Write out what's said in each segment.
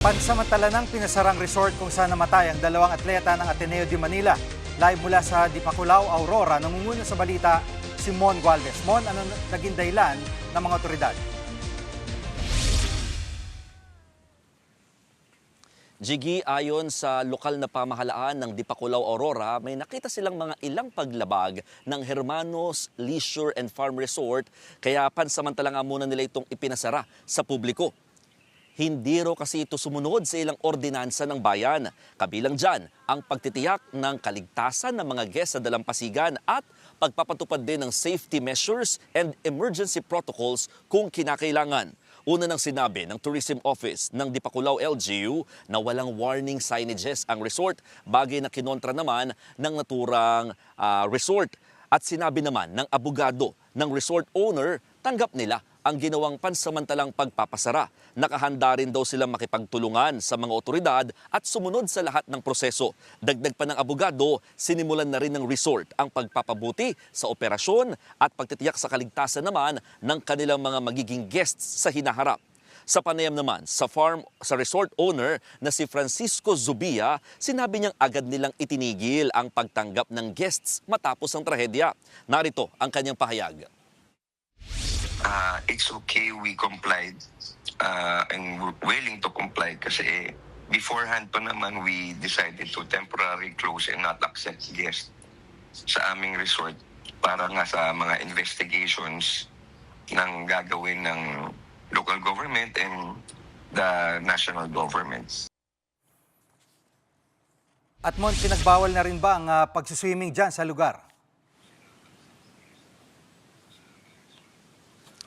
Pansamantala ng pinasarang resort kung saan namatay ang dalawang atleta ng Ateneo de Manila. Live mula sa Dipaculao, Aurora, nangunguna sa balita si Mon Gualvez. Mon, ano naging dahilan ng mga otoridad? Jiggy, ayon sa lokal na pamahalaan ng Dipaculao, Aurora, may nakita silang mga ilang paglabag ng Hermanos Leisure and Farm Resort, kaya pansamantala nga muna nila itong ipinasara sa publiko. Hindi raw kasi ito sumunod sa ilang ordinansa ng bayan. Kabilang dyan ang pagtitiyak ng kaligtasan ng mga guests sa dalampasigan at pagpapatupad din ng safety measures and emergency protocols kung kinakailangan. Una nang sinabi ng Tourism Office ng Dipaculao LGU na walang warning signages ang resort, bagay na kinontra naman ng naturang resort. At sinabi naman ng abogado ng resort owner, tanggap nila ang ginawang pansamantalang pagpapasara. Nakahanda rin daw silang makipagtulungan sa mga otoridad at sumunod sa lahat ng proseso. Dagdag pa ng abogado, sinimulan na rin ng resort ang pagpapabuti sa operasyon at pagtitiyak sa kaligtasan naman ng kanilang mga magiging guests sa hinaharap. Sa panayam naman sa resort owner na si Francisco Zubia, sinabi niyang agad nilang itinigil ang pagtanggap ng guests matapos ang trahedya. Narito ang kanyang pahayag. It's okay, we complied and we're willing to comply kasi beforehand pa naman we decided to temporarily close and not accept guests sa aming resort para nga sa mga investigations ng gagawin ng local government and the national governments. At Mon, pinagbawal na rin ba ang pagsiswimming dyan sa lugar?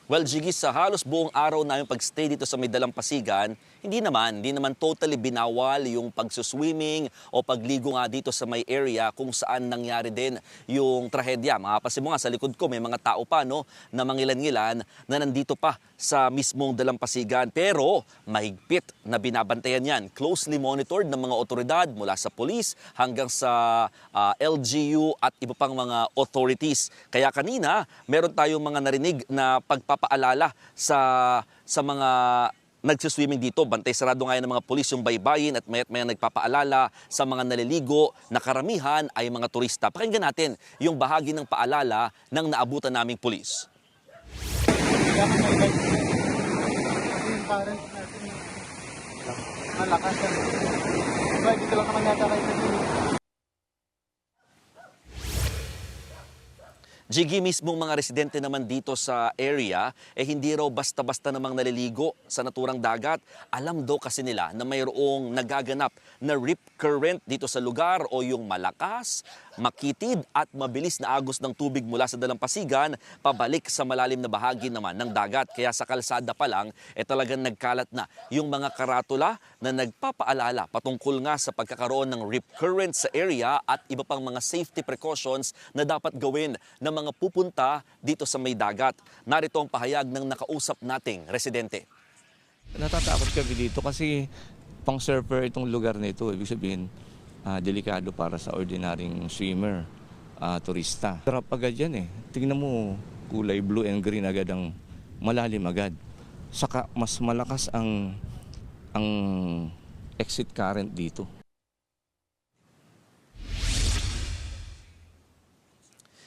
Well, Jiggy, sa halos buong araw na yung pag-stay dito sa may dalampasigan, hindi naman totally binawal yung pagsuswimming o pagligo nga dito sa may area kung saan nangyari din yung trahedya. Makapasin mo nga sa likod ko, may mga tao pa na mangilan-ngilan na nandito pa sa mismong dalampasigan. Pero mahigpit na binabantayan yan. Closely monitored ng mga otoridad mula sa police hanggang sa LGU at iba pang mga authorities. Kaya kanina, meron tayong mga narinig na pagpapaalala sa mga nagsiswimming dito. Bantay sarado nga ng mga pulis yung baybayin at maya't maya nagpapaalala sa mga naliligo na karamihan ay mga turista. Pakinggan natin yung bahagi ng paalala ng naabutan naming pulis. Malakas yan. Dito lang naman yata kayo sa Jiggy, mismong mga residente naman dito sa area, hindi raw basta-basta namang naliligo sa naturang dagat. Alam daw kasi nila na mayroong nagaganap na rip current dito sa lugar o yung malakas, makitid at mabilis na agos ng tubig mula sa dalampasigan pabalik sa malalim na bahagi naman ng dagat. Kaya sa kalsada pa lang, talagang nagkalat na yung mga karatula na nagpapaalala patungkol nga sa pagkakaroon ng rip current sa area at iba pang mga safety precautions na dapat gawin ng mga pupunta dito sa may dagat. Narito ang pahayag ng nakausap nating residente. Natatakot kami dito kasi pang-surfer itong lugar nito. Ibig sabihin, delikado para sa ordinaryong swimmer, turista. Sarap agad yan eh. Tingnan mo, kulay blue and green agad ang malalim agad. Saka mas malakas ang exit current dito.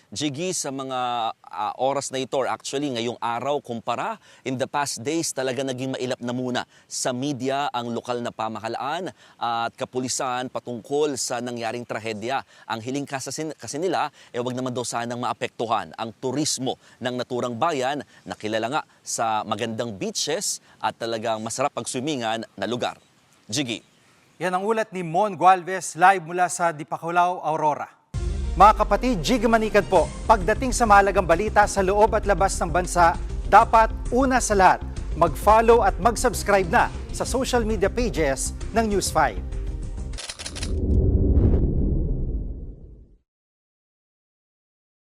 Jiggy, sa mga oras na ito, or actually ngayong araw, kumpara, in the past days talaga naging mailap na muna sa media ang lokal na pamahalaan at kapulisan patungkol sa nangyaring trahedya. Ang hiling kasi nila, wag naman daw sanang maapektuhan ang turismo ng naturang bayan na kilala nga sa magandang beaches at talagang masarap pagswimingan na lugar. Jiggy. Yan ang ulat ni Mon Gualvez live mula sa Dipaculao, Aurora. Mga kapatid, Jiggy Manikad po, pagdating sa mahalagang balita sa loob at labas ng bansa, dapat una sa lahat, mag-follow at mag-subscribe na sa social media pages ng News 5.